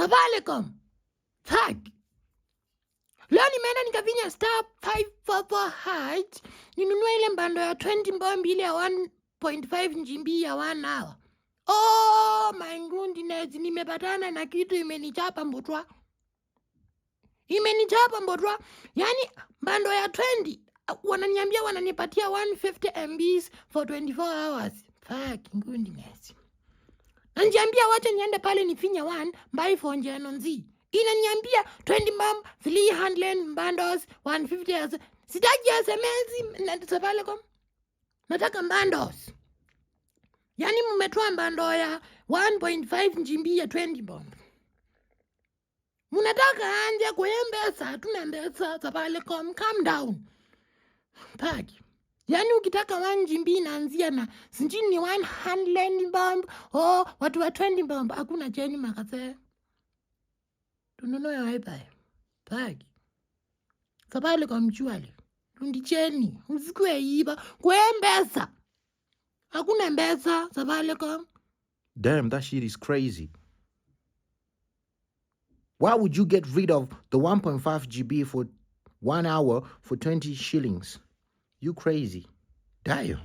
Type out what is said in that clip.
Safaricom. Fuck. Leo nimeenda nikafinya *544#. Ninunua ile mbando ya 20 bomb ile ya 1.5 GB ya 1 hour. Oh my goodness, nimepatana na kitu imenichapa mbotwa. Yani mbando ya 20 wananiambia wananipatia 150 MBs for 24 hours. Fuck goodness. Ananiambia wacha niende pale nifinya 1 buy for Njenonzi. Inaniambia 20 bomb 300 bundles 150 hours. Sitaki SMS na Safaricom. Nataka bundles. Yani mmetoa mbando ya 1.5 GB ya 20 bomb. Munataka anje kwa M-Pesa, hatuna M-Pesa. Safaricom, calm down. Paki. Yani ukitaka 1 GB inaanzia na sijui ni 100 bomb. Watu wa 20 bomb hakuna chenye makase. Tununue wifi. Paki. Safaricom chuali. Tundicheni. Msikue iba. Kwa M-Pesa. Hakuna M-Pesa. Safaricom. Damn, that shit is crazy. Why would you get rid of the 1.5 GB for 1 hour for 20 shillings? You crazy. Damn.